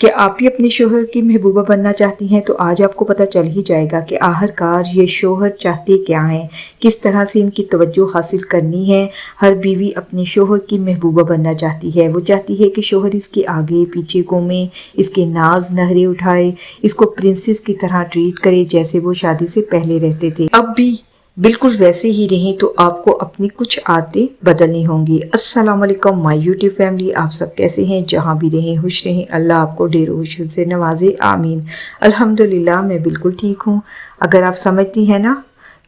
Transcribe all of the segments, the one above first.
کہ آپ بھی اپنے شوہر کی محبوبہ بننا چاہتی ہیں، تو آج آپ کو پتہ چل ہی جائے گا کہ آخرکار یہ شوہر چاہتے کیا ہیں، کس طرح سے ان کی توجہ حاصل کرنی ہے۔ ہر بیوی اپنے شوہر کی محبوبہ بننا چاہتی ہے۔ وہ چاہتی ہے کہ شوہر اس کے آگے پیچھے گھومے، اس کے ناز نخرے اٹھائے، اس کو پرنسس کی طرح ٹریٹ کرے جیسے وہ شادی سے پہلے رہتے تھے۔ اب بھی بالکل ویسے ہی رہیں تو آپ کو اپنی کچھ عادتیں بدلنی ہوں گی۔ السلام علیکم مائی یوٹیوب فیملی، آپ سب کیسے ہیں؟ جہاں بھی رہیں خوش رہیں، اللہ آپ کو ڈھیر خوشیوں سے نوازے، آمین۔ الحمدللہ میں بالکل ٹھیک ہوں۔ اگر آپ سمجھتی ہیں نا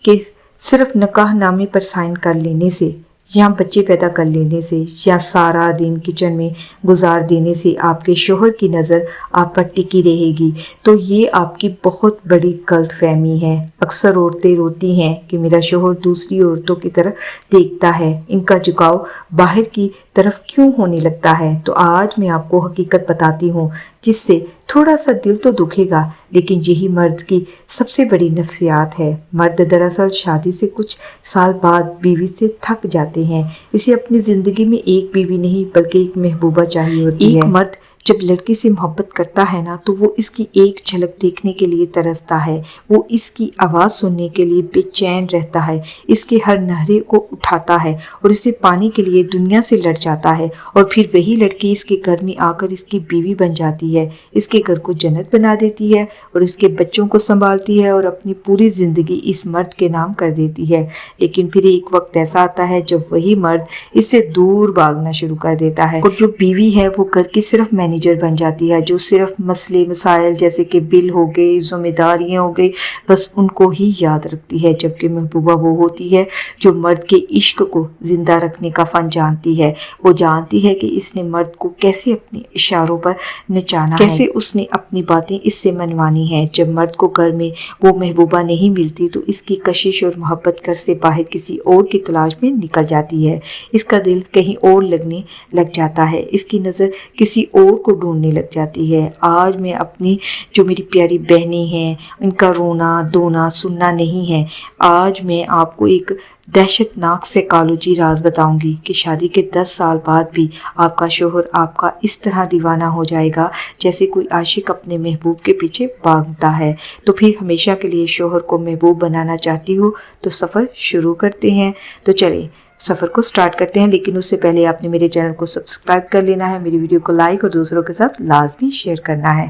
کہ صرف نکاح نامے پر سائن کر لینے سے یا بچے پیدا کر لینے سے یا سارا دن کچن میں گزار دینے سے آپ کے شوہر کی نظر آپ پر ٹکی رہے گی، تو یہ آپ کی بہت بڑی غلط فہمی ہے۔ اکثر عورتیں روتی ہیں کہ میرا شوہر دوسری عورتوں کی طرف دیکھتا ہے، ان کا جھکاؤ باہر کی طرف کیوں ہونے لگتا ہے؟ تو آج میں آپ کو حقیقت بتاتی ہوں، جس سے تھوڑا سا دل تو دکھے گا، لیکن یہی مرد کی سب سے بڑی نفسیات ہے۔ مرد دراصل شادی سے کچھ سال بعد بیوی سے تھک جاتے ہیں۔ اسے اپنی زندگی میں ایک بیوی نہیں بلکہ ایک محبوبہ چاہیے ہوتی ہے۔ ایک مرد جب لڑکی سے محبت کرتا ہے نا تو وہ اس کی ایک جھلک دیکھنے کے لیے ترستا ہے، وہ اس کی آواز سننے کے لیے بے چین رہتا ہے، اس کے ہر نہرے کو اٹھاتا ہے اور اسے پانے کے لیے دنیا سے لڑ جاتا ہے، اور پھر وہی لڑکی اس کے گھر میں آ کر اس کی بیوی بن جاتی ہے، اس کے گھر کو جنت بنا دیتی ہے اور اس کے بچوں کو سنبھالتی ہے اور اپنی پوری زندگی اس مرد کے نام کر دیتی ہے۔ لیکن پھر ایک وقت ایسا آتا ہے جب وہی مرد اس سے دور بھاگنا شروع کر دیتا ہے، اور جو بیوی ہے وہ گھر کی صرف مینیجر بن جاتی ہے، جو صرف مسئلے مسائل جیسے کہ بل ہو گئے، ذمہ داریاں ہو گئی، بس ان کو ہی یاد رکھتی ہے، جبکہ محبوبہ وہ ہوتی ہے جو مرد کے عشق کو زندہ رکھنے کا فن جانتی ہے۔ وہ جانتی ہے کہ اس نے مرد کو کیسے اپنے اشاروں پر نچانا ہے، کیسے اس نے اپنی باتیں اس سے منوانی ہے۔ جب مرد کو گھر میں وہ محبوبہ نہیں ملتی تو اس کی کشش اور محبت گھر سے باہر کسی اور کی تلاش میں نکل جاتی ہے، اس کا دل کہیں اور لگنے لگ جاتا ہے، اس کی نظر کسی اور کو ڈھونڈنے لگ جاتی ہے۔ آج میں اپنی جو میری پیاری بہنیں ہیں ان کا رونا دھونا سننا نہیں ہے، آج میں آپ کو ایک دہشت ناک سائیکالوجی راز بتاؤں گی کہ شادی کے 10 سال بعد بھی آپ کا شوہر آپ کا اس طرح دیوانہ ہو جائے گا جیسے کوئی عاشق اپنے محبوب کے پیچھے بھاگتا ہے۔ تو پھر ہمیشہ کے لیے شوہر کو محبوب بنانا چاہتی ہو تو سفر شروع کرتے ہیں۔ تو چلیں سفر کو سٹارٹ کرتے ہیں، لیکن اس سے پہلے آپ نے میرے چینل کو سبسکرائب کر لینا ہے، میری ویڈیو کو لائک اور دوسروں کے ساتھ لازمی شیئر کرنا ہے۔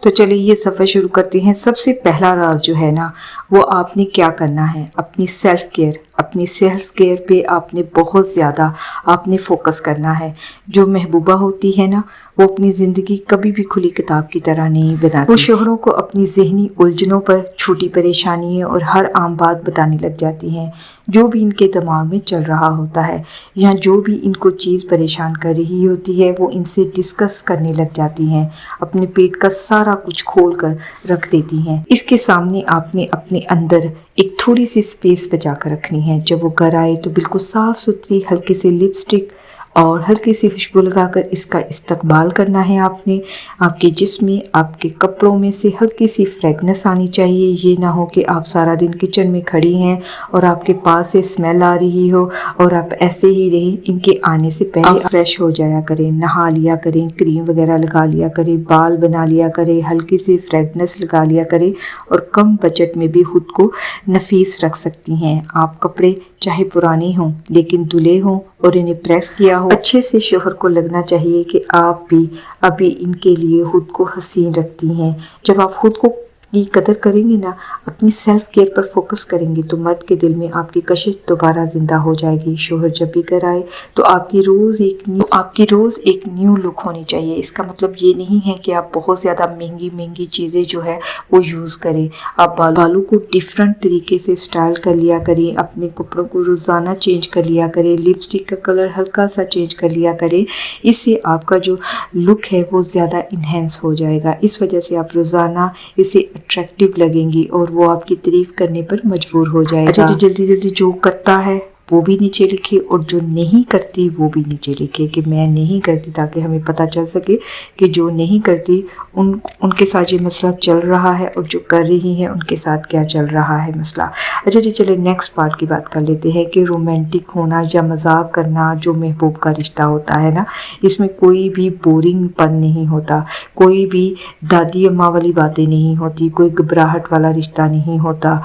تو چلیے یہ سفر شروع کرتے ہیں۔ سب سے پہلا راز جو ہے نا وہ آپ نے کیا کرنا ہے، اپنی سیلف کیئر پہ آپ نے بہت زیادہ فوکس کرنا ہے۔ جو محبوبہ ہوتی ہے نا وہ اپنی زندگی کبھی بھی کھلی کتاب کی طرح نہیں بناتی، وہ شوہروں کو اپنی ذہنی الجھنوں پر چھوٹی پریشانیاں اور ہر عام بات بتانے لگ جاتی ہیں، جو بھی ان کے دماغ میں چل رہا ہوتا ہے یا جو بھی ان کو چیز پریشان کر رہی ہوتی ہے وہ ان سے ڈسکس کرنے لگ جاتی ہیں، اپنے پیٹ کا سارا کچھ کھول کر رکھ دیتی ہیں۔ اس کے سامنے آپ نے اپنے اندر ایک تھوڑی سی سپیس بچا کر رکھنی ہے۔ جب وہ گھر آئے تو بالکل صاف ستھری ہلکے سے لپسٹک اور ہلکی سی خوشبو لگا کر اس کا استقبال کرنا ہے۔ آپ نے آپ کے جسم میں آپ کے کپڑوں میں سے ہلکی سی فریگنس آنی چاہیے، یہ نہ ہو کہ آپ سارا دن کچن میں کھڑی ہیں اور آپ کے پاس سے اسمیل آ رہی ہو اور آپ ایسے ہی رہیں۔ ان کے آنے سے پہلے آپ فریش ہو جایا کریں، نہا لیا کریں، کریم وغیرہ لگا لیا کریں، بال بنا لیا کریں، ہلکی سی فریگنس لگا لیا کریں، اور کم بجٹ میں بھی خود کو نفیس رکھ سکتی ہیں۔ آپ کپڑے چاہے پرانے ہوں لیکن دھلے ہوں اور انہیں پریس کیا ہو، اچھے سے شوہر کو لگنا چاہیے کہ آپ بھی ابھی ان کے لیے خود کو حسین رکھتی ہیں۔ جب آپ خود کو کی قدر کریں گی نا، اپنی سیلف کیئر پر فوکس کریں گی تو مرد کے دل میں آپ کی کشش دوبارہ زندہ ہو جائے گی۔ شوہر جب بھی گھر آئے تو آپ کی روز ایک نیو لک ہونی چاہیے۔ اس کا مطلب یہ نہیں ہے کہ آپ بہت زیادہ مہنگی چیزیں جو ہے وہ یوز کریں، آپ بالوں کو ڈیفرنٹ طریقے سے سٹائل کر لیا کریں، اپنے کپڑوں کو روزانہ چینج کر لیا کریں، لپسٹک کا کلر ہلکا سا چینج کر لیا کریں، اس سے آپ کا جو لک ہے وہ زیادہ انہینس ہو جائے گا۔ اس وجہ سے آپ روزانہ اسے اٹریکٹیو لگیں گی اور وہ آپ کی تعریف کرنے پر مجبور ہو جائے گا۔ اچھا جی، جلدی جو کرتا ہے وہ بھی نیچے لکھے اور جو نہیں کرتی وہ بھی نیچے لکھے کہ میں نہیں کرتی، تاکہ ہمیں پتہ چل سکے کہ جو نہیں کرتی ان کے ساتھ یہ مسئلہ چل رہا ہے اور جو کر رہی ہیں ان کے ساتھ کیا چل رہا ہے مسئلہ۔ اچھا جی چلے نیکسٹ پارٹ کی بات کر لیتے ہیں کہ رومانٹک ہونا یا مذاق کرنا جو محبوب کا رشتہ ہوتا ہے نا، اس میں کوئی بھی بورنگ پن نہیں ہوتا، کوئی بھی دادی اماں والی باتیں نہیں ہوتی، کوئی گھبراہٹ والا رشتہ نہیں ہوتا،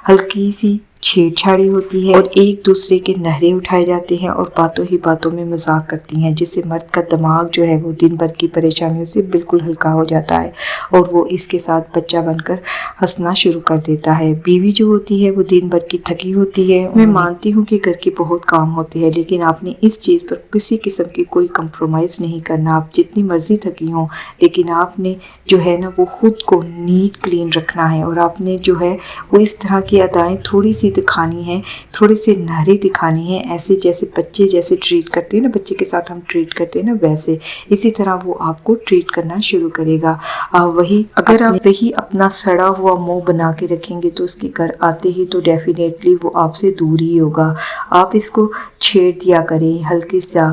ہلکی سی چھیڑ چھاڑی ہوتی ہے اور ایک دوسرے کے نہرے اٹھائے جاتے ہیں اور باتوں ہی باتوں میں مذاق کرتی ہیں، جس سے مرد کا دماغ جو ہے وہ دن بھر کی پریشانیوں سے بالکل ہلکا ہو جاتا ہے اور وہ اس کے ساتھ بچہ بن کر ہنسنا شروع کر دیتا ہے۔ بیوی جو ہوتی ہے وہ دن بھر کی تھکی ہوتی ہے، میں مانتی ہوں کہ گھر کے بہت کام ہوتے ہیں، لیکن آپ نے اس چیز پر کسی قسم کی کوئی کمپرومائز نہیں کرنا، آپ جتنی مرضی تھکی ہوں لیکن آپ نے جو ہے نا وہ خود کو نیٹ کلین رکھنا ہے اور آپ نے جو ہے وہ اس طرح کی ادائیں تھوڑی سی دکھانی ہے، تھوڑے سے نہری دکھانی ہے، ایسے جیسے بچے جیسے ٹریٹ کرتے ہیں نا، بچے کے ساتھ ہم ٹریٹ کرتے ہیں نا ویسے، اسی طرح وہ آپ کو ٹریٹ کرنا شروع کرے گا۔ اگر آپ وہی اپنا سڑا ہوا منہ بنا کے رکھیں گے تو اس کے گھر آتے ہی تو ڈیفینیٹلی وہ آپ سے دور ہی ہوگا۔ آپ اس کو چھیڑ دیا کریں ہلکی سا،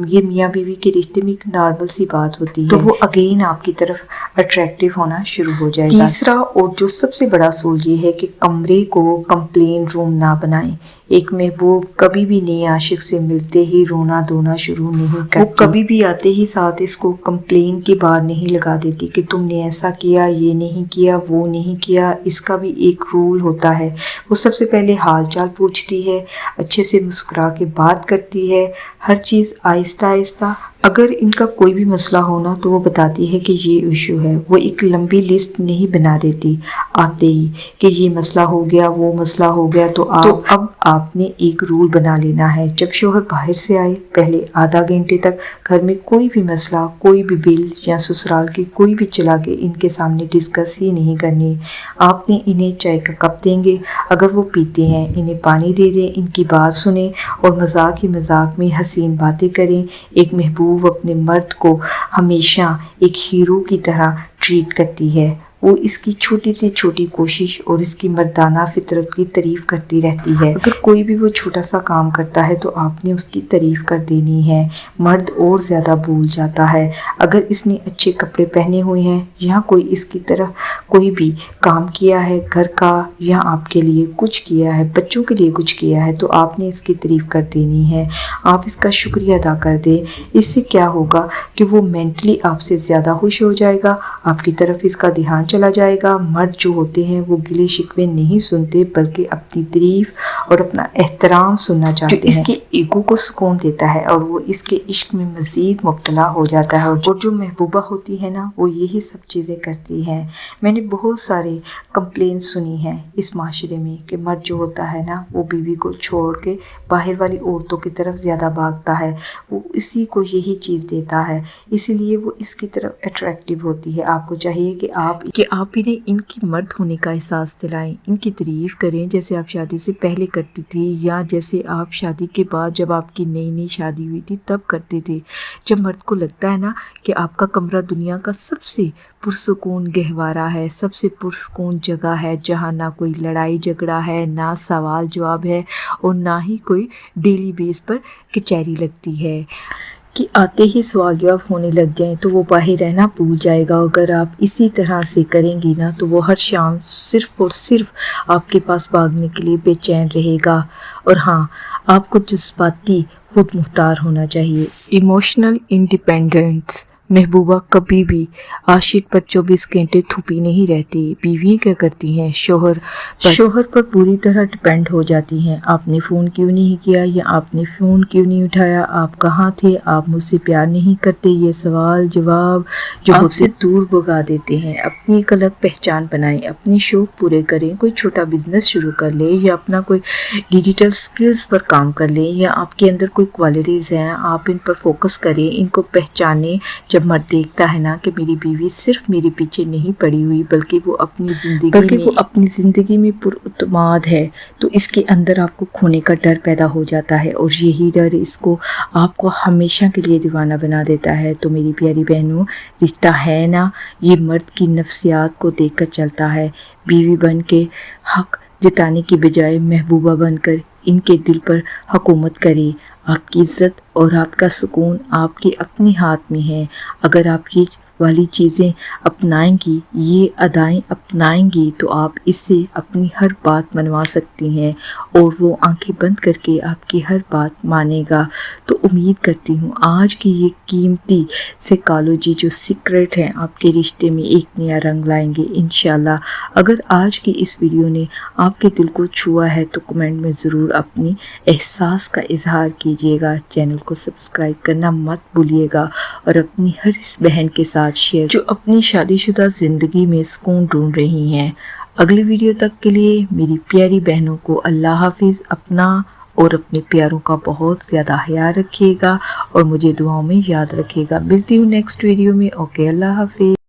یہ میاں بیوی کے رشتے میں ایک نارمل سی بات ہوتی ہے، تو وہ اگین آپ کی طرف اٹریکٹیو ہونا شروع ہو جائے گا۔ تیسرا اور جو سب سے بڑا اصول یہ ہے کہ کمرے کو کمپلین روم نہ بنائیں۔ ایک محبوب کبھی بھی نئے عاشق سے ملتے ہی رونا دھونا شروع نہیں کرتی، وہ کبھی بھی آتے ہی ساتھ اس کو کمپلین کی بار نہیں لگا دیتی کہ تم نے ایسا کیا، یہ نہیں کیا، وہ نہیں کیا۔ اس کا بھی ایک رول ہوتا ہے، وہ سب سے پہلے حال چال پوچھتی ہے، اچھے سے مسکرا کے بات کرتی ہے، ہر چیز آہستہ آہستہ۔ اگر ان کا کوئی بھی مسئلہ ہونا تو وہ بتاتی ہے کہ یہ ایشو ہے، وہ ایک لمبی لسٹ نہیں بنا دیتی آتے ہی کہ یہ مسئلہ ہو گیا، وہ مسئلہ ہو گیا، تو اب آپ نے ایک رول بنا لینا ہے، جب شوہر باہر سے آئے پہلے آدھا گھنٹے تک گھر میں کوئی بھی مسئلہ، کوئی بھی بل یا سسرال کی کوئی بھی چلا کے ان کے سامنے ڈسکس ہی نہیں کرنی۔ آپ نے انہیں چائے کا کپ دیں گے، اگر وہ پیتے ہیں انہیں پانی دے دیں، ان کی بات سنیں اور مذاق ہی مذاق میں حسین باتیں کریں۔ ایک محبوب اپنے مرد کو ہمیشہ ایک ہیرو کی طرح ٹریٹ کرتی ہے، وہ اس کی چھوٹی سے چھوٹی کوشش اور اس کی مردانہ فطرت کی تعریف کرتی رہتی ہے۔ اگر کوئی بھی وہ چھوٹا سا کام کرتا ہے تو آپ نے اس کی تعریف کر دینی ہے۔ مرد اور زیادہ بھول جاتا ہے، اگر اس نے اچھے کپڑے پہنے ہوئے ہیں یا کوئی اس کی طرح کوئی بھی کام کیا ہے گھر کا یا آپ کے لیے کچھ کیا ہے، بچوں کے لیے کچھ کیا ہے، تو آپ نے اس کی تعریف کر دینی ہے، آپ اس کا شکریہ ادا کر دیں۔ اس سے کیا ہوگا کہ وہ مینٹلی آپ سے زیادہ خوش ہو جائے گا، آپ کی طرف اس کا دھیان چلا جائے گا۔ مرد جو ہوتے ہیں وہ گلے شکوے نہیں سنتے بلکہ اپنی تعریف اور اپنا احترام سننا چاہتے ہیں، جو اس کے ایگو کو سکون دیتا ہے اور وہ اس کے عشق میں مزید مبتلا ہو جاتا ہے۔ اور جو محبوبہ ہوتی ہے نا وہ یہی سب چیزیں کرتی ہیں۔ میں نے بہت سارے کمپلینٹ سنی ہیں اس معاشرے میں کہ مرد جو ہوتا ہے نا وہ بیوی کو چھوڑ کے باہر والی عورتوں کی طرف زیادہ بھاگتا ہے، وہ اسی کو یہی چیز دیتا ہے، اسی لیے وہ اس کی طرف اٹریکٹیو ہوتی ہے۔ آپ کو چاہیے کہ آپ انہیں ان کی مرد ہونے کا احساس دلائیں، ان کی تعریف کریں جیسے آپ شادی سے پہلے کرتی تھی یا جیسے آپ شادی کے بعد جب آپ کی نئی نئی شادی ہوئی تھی تب کرتے تھے۔ جب مرد کو لگتا ہے نا کہ آپ کا کمرہ دنیا کا سب سے پرسکون گہوارہ ہے، سب سے پرسکون جگہ ہے جہاں نہ کوئی لڑائی جھگڑا ہے، نہ سوال جواب ہے اور نہ ہی کوئی ڈیلی بیس پر کچہری لگتی ہے کہ آتے ہی سوال جواب ہونے لگ جائیں تو وہ باہر رہنا بھول جائے گا۔ اگر آپ اسی طرح سے کریں گی نا تو وہ ہر شام صرف اور صرف آپ کے پاس بھاگنے کے لیے بے چین رہے گا۔ اور ہاں، آپ کو جذباتی خود مختار ہونا چاہیے، ایموشنل انڈیپینڈنس۔ محبوبہ کبھی بھی عاشق پر 24 گھنٹے تھپی نہیں رہتی۔ بیویاں کیا کرتی ہیں، شوہر پر پوری طرح ڈپینڈ ہو جاتی ہیں۔ آپ نے فون کیوں نہیں کیا یا آپ نے فون کیوں نہیں اٹھایا، آپ کہاں تھے، آپ مجھ سے پیار نہیں کرتے، یہ سوال جواب جو آپ سے دور بھگا دیتے ہیں۔ اپنی ایک الگ پہچان بنائیں، اپنے شوق پورے کریں، کوئی چھوٹا بزنس شروع کر لیں یا اپنا کوئی ڈیجیٹل سکلز پر کام کر لیں، یا آپ کے اندر کوئی کوالٹیز ہیں آپ ان پر فوکس کریں، ان کو پہچانیں۔ جب مرد دیکھتا ہے نا کہ میری بیوی صرف میرے پیچھے نہیں پڑی ہوئی بلکہ وہ اپنی زندگی میں پراعتماد ہے تو اس کے اندر آپ کو کھونے کا ڈر پیدا ہو جاتا ہے، اور یہی ڈر آپ کو ہمیشہ کے لیے دیوانہ بنا دیتا ہے۔ تو میری پیاری بہنوں، رشتہ ہے نا یہ مرد کی نفسیات کو دیکھ کر چلتا ہے۔ بیوی بن کے حق جتانے کی بجائے محبوبہ بن کر ان کے دل پر حکومت کریں۔ آپ کی عزت اور آپ کا سکون آپ کے اپنے ہاتھ میں ہے۔ اگر آپ یہ والی چیزیں اپنائیں گی، یہ ادائیں اپنائیں گی تو آپ اس سے اپنی ہر بات منوا سکتی ہیں اور وہ آنکھیں بند کر کے آپ کی ہر بات مانے گا۔ تو امید کرتی ہوں آج کی یہ قیمتی سائیکالوجی جو سیکرٹ ہیں آپ کے رشتے میں ایک نیا رنگ لائیں گے انشاءاللہ۔ اگر آج کی اس ویڈیو نے آپ کے دل کو چھوا ہے تو کمنٹ میں ضرور اپنی احساس کا اظہار کیجیے گا۔ چینل کو سبسکرائب کرنا مت بھولیے گا اور اپنی ہر اس بہن کے ساتھ شیئر جو اپنی شادی شدہ زندگی میں سکون ڈھونڈ رہی ہیں۔ اگلی ویڈیو تک کے لیے میری پیاری بہنوں کو اللہ حافظ۔ اپنا اور اپنے پیاروں کا بہت زیادہ خیال رکھیے گا اور مجھے دعاؤں میں یاد رکھیے گا۔ ملتی ہوں نیکسٹ ویڈیو میں۔ اوکے، اللہ حافظ۔